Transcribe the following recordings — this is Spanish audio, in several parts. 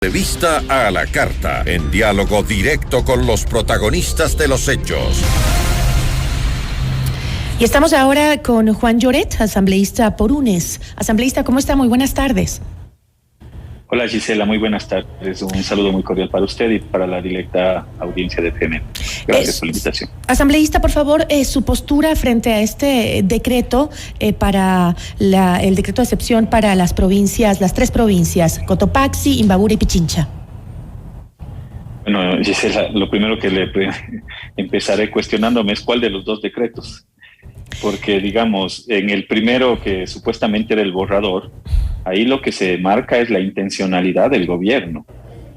Entrevista a la carta, en diálogo directo con los protagonistas de los hechos. Y estamos ahora con Juan Lloret, asambleísta por UNES. Asambleísta, ¿cómo está? Muy buenas tardes. Hola Gisela, muy buenas tardes. Un saludo muy cordial para usted y para la directa audiencia de FM. Gracias por la invitación. Asambleísta, por favor, su postura frente a este decreto para el decreto de excepción para las provincias, las tres provincias, Cotopaxi, Imbabura y Pichincha. Bueno, Gisela, lo primero que empezaré cuestionándome es cuál de los dos decretos. Porque, digamos, en el primero, que supuestamente era el borrador, ahí lo que se marca es la intencionalidad del gobierno,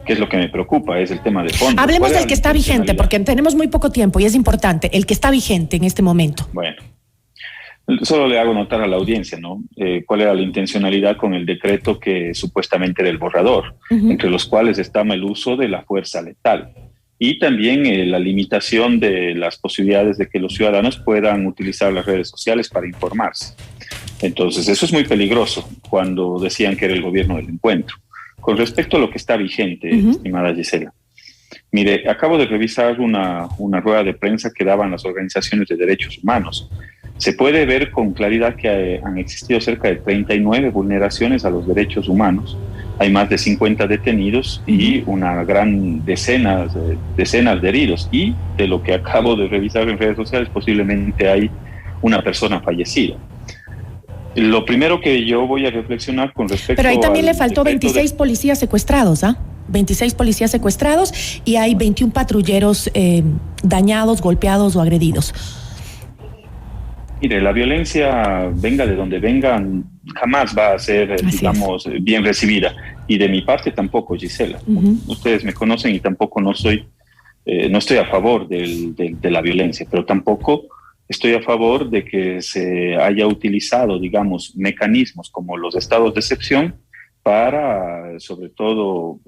que es lo que me preocupa, es el tema de fondo. Hablemos del que está vigente, porque tenemos muy poco tiempo y es importante, el que está vigente en este momento. Bueno, solo le hago notar a la audiencia, ¿no? Cuál era la intencionalidad con el decreto que supuestamente era el borrador, entre los cuales está el uso de la fuerza letal. Y también la limitación de las posibilidades de que los ciudadanos puedan utilizar las redes sociales para informarse. Entonces, eso es muy peligroso cuando decían que era el gobierno del encuentro. Con respecto a lo que está vigente, estimada Gisela, mire, acabo de revisar una rueda de prensa que daban las organizaciones de derechos humanos. Se puede ver con claridad que han existido cerca de 39 vulneraciones a los derechos humanos. Hay más de 50 detenidos y una gran decenas de heridos. Y de lo que acabo de revisar en redes sociales, posiblemente hay una persona fallecida. Lo primero que yo voy a reflexionar con respecto... Pero ahí también le faltó 26 policías secuestrados, ¿ah? 26 policías secuestrados y hay 21 patrulleros dañados, golpeados o agredidos. Mire, la violencia, venga de donde venga, jamás va a ser, digamos, bien recibida. Y de mi parte tampoco, Gisela. Ustedes me conocen y tampoco no estoy a favor de la violencia, pero tampoco estoy a favor de que se haya utilizado, digamos, mecanismos como los estados de excepción para, sobre todo,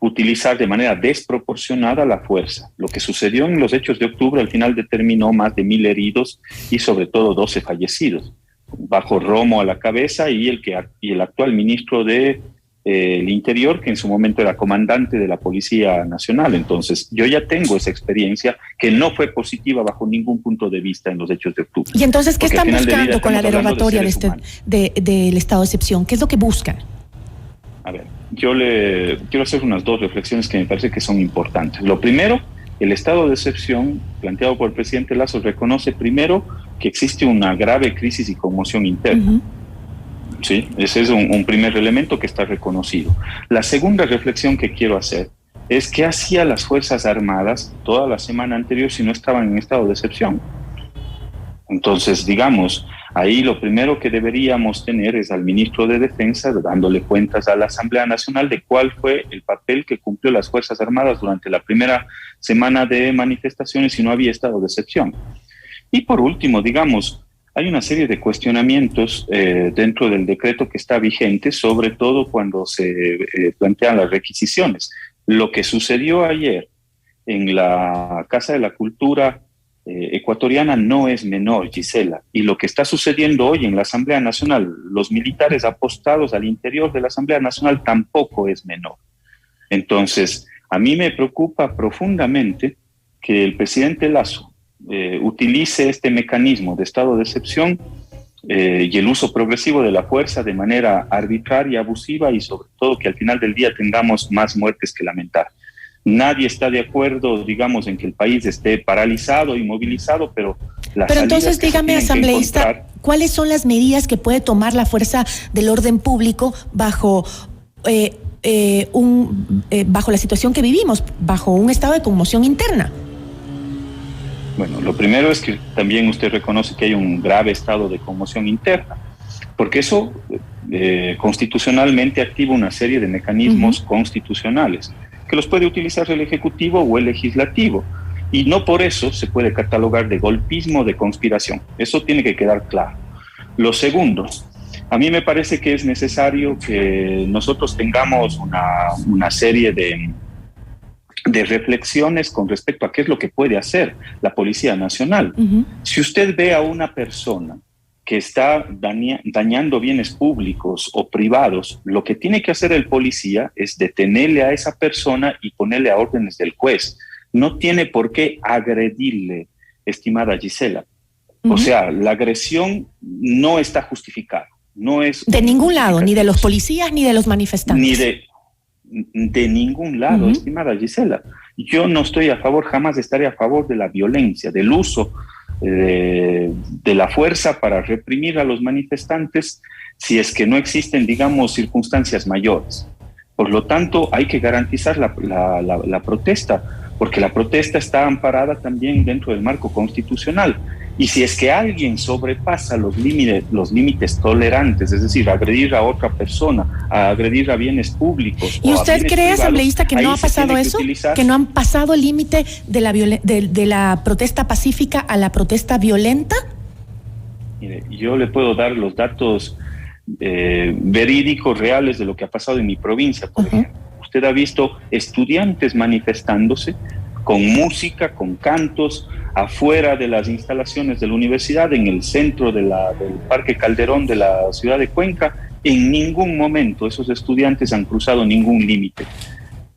utilizar de manera desproporcionada la fuerza. Lo que sucedió en los hechos de octubre al final determinó más de 1,000 heridos y sobre todo 12 fallecidos, bajo Romo a la cabeza y el actual ministro de el Interior, que en su momento era comandante de la Policía Nacional. Entonces, yo ya tengo esa experiencia que no fue positiva bajo ningún punto de vista en los hechos de octubre. Y entonces, ¿qué están buscando con la derogatoria del estado de excepción? ¿Qué es lo que buscan? A ver, yo le quiero hacer unas dos reflexiones que me parece que son importantes. Lo primero, el estado de excepción planteado por el presidente Lasso reconoce primero que existe una grave crisis y conmoción interna. Sí, ese es un primer elemento que está reconocido. La segunda reflexión que quiero hacer es qué hacían las Fuerzas Armadas toda la semana anterior si no estaban en estado de excepción. Entonces, digamos, ahí lo primero que deberíamos tener es al ministro de Defensa dándole cuentas a la Asamblea Nacional de cuál fue el papel que cumplió las Fuerzas Armadas durante la primera semana de manifestaciones si no había estado de excepción. Y por último, digamos, hay una serie de cuestionamientos dentro del decreto que está vigente, sobre todo cuando se plantean las requisiciones. Lo que sucedió ayer en la Casa de la Cultura ecuatoriana no es menor, Gisela, y lo que está sucediendo hoy en la Asamblea Nacional, los militares apostados al interior de la Asamblea Nacional tampoco es menor. Entonces, a mí me preocupa profundamente que el presidente Lasso utilice este mecanismo de estado de excepción y el uso progresivo de la fuerza de manera arbitraria, abusiva y sobre todo que al final del día tengamos más muertes que lamentar. Nadie está de acuerdo, digamos, en que el país esté paralizado, inmovilizado, pero entonces dígame, asambleísta, ¿cuáles son las medidas que puede tomar la fuerza del orden público bajo bajo la situación que vivimos, bajo un estado de conmoción interna? Bueno, lo primero es que también usted reconoce que hay un grave estado de conmoción interna, porque eso constitucionalmente activa una serie de mecanismos constitucionales que los puede utilizar el Ejecutivo o el Legislativo, y no por eso se puede catalogar de golpismo o de conspiración. Eso tiene que quedar claro. Lo segundo, a mí me parece que es necesario que nosotros tengamos una serie de reflexiones con respecto a qué es lo que puede hacer la Policía Nacional. Si usted ve a una persona que está dañando bienes públicos o privados, lo que tiene que hacer el policía es detenerle a esa persona y ponerle a órdenes del juez. No tiene por qué agredirle, estimada Gisela. O sea, la agresión no está justificada. No es de ningún lado, ni de los policías ni de los manifestantes. Ni de ningún lado, estimada Gisela. Yo no estoy a favor, jamás estaré a favor de la violencia, del uso de la fuerza para reprimir a los manifestantes si es que no existen, digamos, circunstancias mayores. Por lo tanto, hay que garantizar la protesta, porque la protesta está amparada también dentro del marco constitucional. Y si es que alguien sobrepasa los límites tolerantes, es decir, agredir a otra persona, agredir a bienes públicos. ¿Y usted cree, asambleísta, que no ha pasado eso? ¿Que no han pasado el límite de la protesta pacífica a la protesta violenta? Mire, yo le puedo dar los datos verídicos, reales de lo que ha pasado en mi provincia, por ejemplo. Usted ha visto estudiantes manifestándose con música, con cantos, afuera de las instalaciones de la universidad, en el centro del Parque Calderón de la ciudad de Cuenca. En ningún momento esos estudiantes han cruzado ningún límite.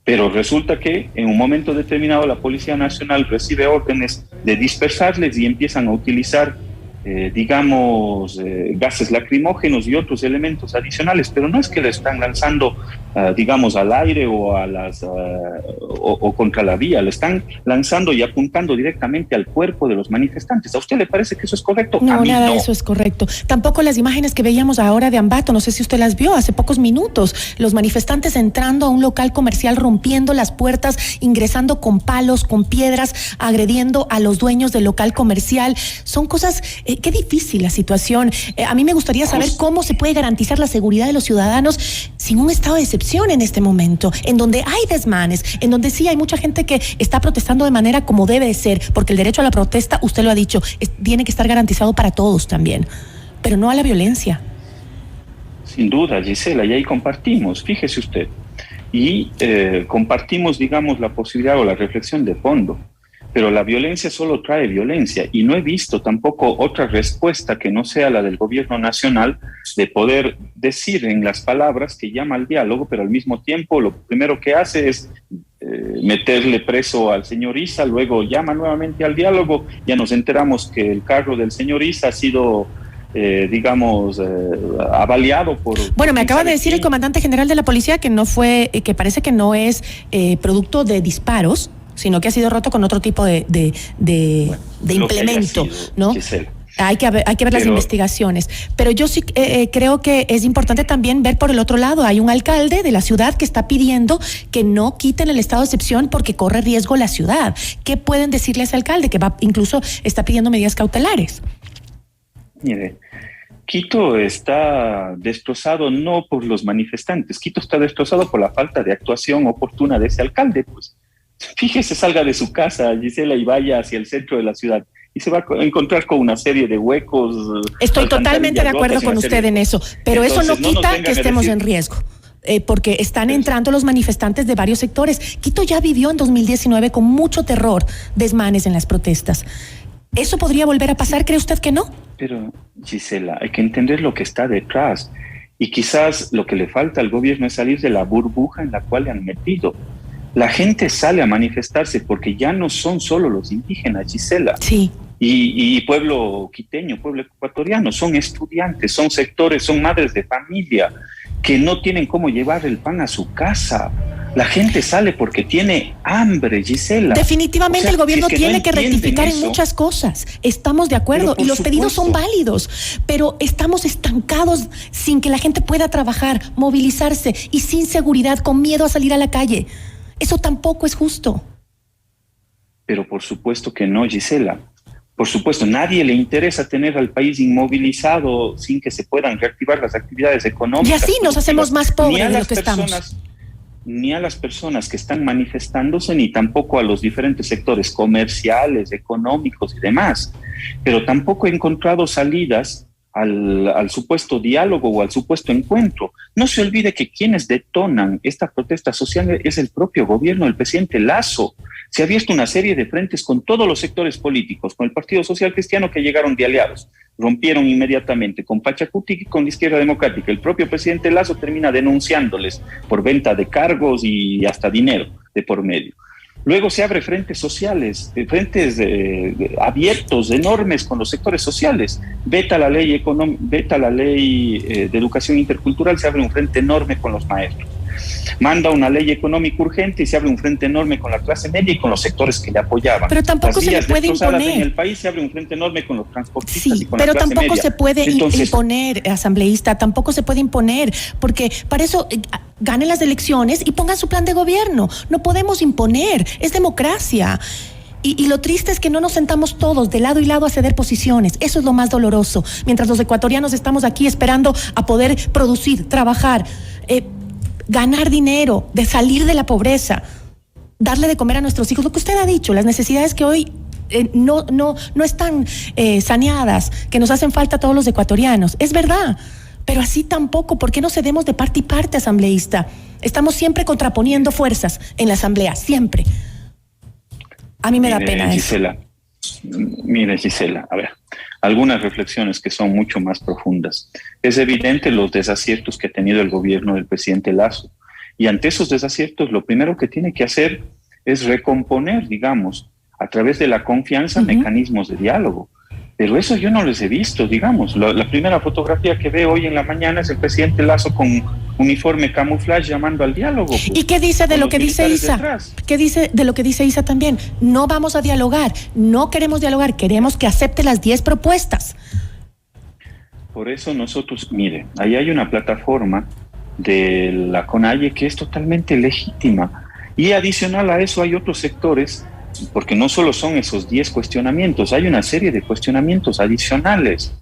Pero resulta que en un momento determinado la Policía Nacional recibe órdenes de dispersarles y empiezan a utilizar, gases lacrimógenos y otros elementos adicionales, pero no es que le están lanzando, al aire o o contra la vía, le están lanzando y apuntando directamente al cuerpo de los manifestantes. ¿A usted le parece que eso es correcto? No, a mí nada no. de eso es correcto. Tampoco las imágenes que veíamos ahora de Ambato, no sé si usted las vio hace pocos minutos, los manifestantes entrando a un local comercial, rompiendo las puertas, ingresando con palos, con piedras, agrediendo a los dueños del local comercial. Son cosas... qué difícil la situación. A mí me gustaría saber cómo se puede garantizar la seguridad de los ciudadanos sin un estado de excepción en este momento, en donde hay desmanes, en donde sí hay mucha gente que está protestando de manera como debe de ser, porque el derecho a la protesta, usted lo ha dicho, tiene que estar garantizado para todos también, pero no a la violencia. Sin duda, Gisela, y ahí compartimos, fíjese usted, y compartimos, digamos, la posibilidad o la reflexión de fondo. Pero la violencia solo trae violencia y no he visto tampoco otra respuesta que no sea la del gobierno nacional de poder decir en las palabras que llama al diálogo, pero al mismo tiempo lo primero que hace es meterle preso al señor Issa, luego llama nuevamente al diálogo. Ya nos enteramos que el carro del señor Issa ha sido avaliado por... Bueno, me acaba de decir el comandante general de la policía que no fue, que parece que no es producto de disparos, sino que ha sido roto con otro tipo de implemento, ¿no? Gisela. Hay que ver las investigaciones. Pero yo sí creo que es importante también ver por el otro lado. Hay un alcalde de la ciudad que está pidiendo que no quiten el estado de excepción porque corre riesgo la ciudad. ¿Qué pueden decirle a ese alcalde que incluso está pidiendo medidas cautelares? Mire, Quito está destrozado no por los manifestantes, Quito está destrozado por la falta de actuación oportuna de ese alcalde, pues. Fíjese, salga de su casa, Gisela, y vaya hacia el centro de la ciudad y se va a encontrar con una serie de huecos. Estoy totalmente de acuerdo con usted en eso, pero entonces, eso no quita que estemos en riesgo. Porque están entrando los manifestantes de varios sectores. Quito ya vivió en 2019 con mucho terror desmanes en las protestas. ¿Eso podría volver a pasar? ¿Cree usted que no? Pero, Gisela, hay que entender lo que está detrás. Y quizás lo que le falta al gobierno es salir de la burbuja en la cual le han metido. La gente sale a manifestarse porque ya no son solo los indígenas, Gisela. Sí. Y pueblo quiteño, pueblo ecuatoriano, son estudiantes, son sectores, son madres de familia que no tienen cómo llevar el pan a su casa. La gente sale porque tiene hambre, Gisela. Definitivamente el gobierno tiene que rectificar en muchas cosas. Estamos de acuerdo y los pedidos son válidos, pero estamos estancados sin que la gente pueda trabajar, movilizarse y sin seguridad, con miedo a salir a la calle. Eso tampoco es justo. Pero por supuesto que no, Gisela. Por supuesto, nadie le interesa tener al país inmovilizado sin que se puedan reactivar las actividades económicas. Y así nos hacemos más pobres de lo que estamos. Ni a las personas que están manifestándose, ni tampoco a los diferentes sectores comerciales, económicos y demás. Pero tampoco he encontrado salidas al supuesto diálogo o al supuesto encuentro. No se olvide que quienes detonan esta protesta social es el propio gobierno del presidente Lasso. Se ha abierto una serie de frentes con todos los sectores políticos, con el Partido Social Cristiano, que llegaron de aliados, rompieron inmediatamente con Pachacuti y con la Izquierda Democrática. El propio presidente Lasso termina denunciándoles por venta de cargos y hasta dinero de por medio. Luego se abre frentes sociales, frentes abiertos, enormes con los sectores sociales. Veta la ley de educación intercultural, se abre un frente enorme con los maestros. Manda una ley económica urgente y se abre un frente enorme con la clase media y con los sectores que le apoyaban. Pero tampoco se le puede imponer. En el país se abre un frente enorme con los transportistas sí, y con pero la clase tampoco media. se puede Entonces, imponer, asambleísta, tampoco se puede imponer, porque para eso ganen las elecciones y pongan su plan de gobierno. No podemos imponer, es democracia. Y lo triste es que no nos sentamos todos de lado y lado a ceder posiciones. Eso es lo más doloroso. Mientras los ecuatorianos estamos aquí esperando a poder producir, trabajar, ganar dinero, de salir de la pobreza, darle de comer a nuestros hijos. Lo que usted ha dicho, las necesidades que hoy no están saneadas, que nos hacen falta a todos los ecuatorianos. Es verdad, pero así tampoco. ¿Por qué no cedemos de parte y parte, asambleísta? Estamos siempre contraponiendo fuerzas en la asamblea, siempre. A mí me da pena Gisela, mire, Gisela, a ver, algunas reflexiones que son mucho más profundas. Es evidente los desaciertos que ha tenido el gobierno del presidente Lasso, y ante esos desaciertos lo primero que tiene que hacer es recomponer, digamos, a través de la confianza, mecanismos de diálogo. Pero eso yo no les he visto, digamos. La primera fotografía que veo hoy en la mañana es el presidente Lasso con uniforme camuflaje llamando al diálogo. Pues, ¿y qué dice de lo que dice Isa? Detrás. ¿Qué dice de lo que dice Isa también? No vamos a dialogar, no queremos dialogar, queremos que acepte las 10 propuestas. Por eso nosotros, mire, ahí hay una plataforma de la CONAIE que es totalmente legítima. Y adicional a eso hay otros sectores, porque no solo son esos 10 cuestionamientos, hay una serie de cuestionamientos adicionales.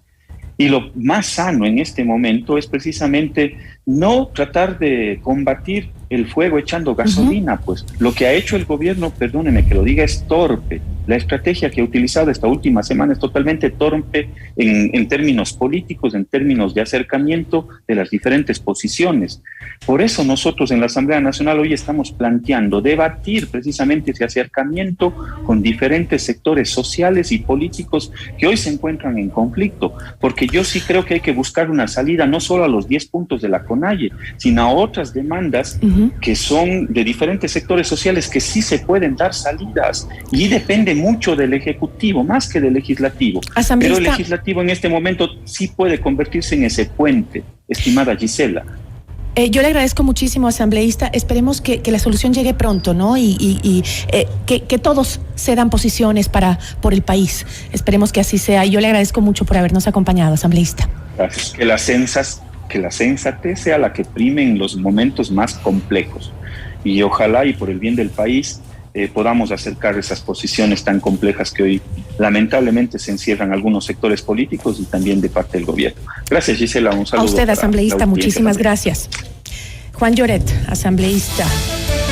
Y lo más sano en este momento es precisamente no tratar de combatir el fuego echando gasolina, pues lo que ha hecho el gobierno, perdóneme que lo diga, es torpe. La estrategia que ha utilizado esta última semana es totalmente torpe en términos políticos, en términos de acercamiento de las diferentes posiciones. Por eso nosotros en la Asamblea Nacional hoy estamos planteando debatir precisamente ese acercamiento con diferentes sectores sociales y políticos que hoy se encuentran en conflicto, porque yo sí creo que hay que buscar una salida no solo a los 10 puntos de la CONAIE, sino a otras demandas que son de diferentes sectores sociales que sí se pueden dar salidas, y depende mucho del Ejecutivo más que del Legislativo. Pero el Legislativo en este momento sí puede convertirse en ese puente, estimada Gisela. Yo le agradezco muchísimo, asambleísta. Esperemos que la solución llegue pronto, ¿no? Y que todos cedan posiciones por el país. Esperemos que así sea. Y yo le agradezco mucho por habernos acompañado, asambleísta. Gracias. Que la sensatez sea la que prime en los momentos más complejos. Y ojalá, y por el bien del país, podamos acercar esas posiciones tan complejas que hoy lamentablemente se encierran algunos sectores políticos y también de parte del gobierno. Gracias, Gisela. Un saludo. A usted, asambleísta, muchísimas gracias. Juan Lloret, asambleísta.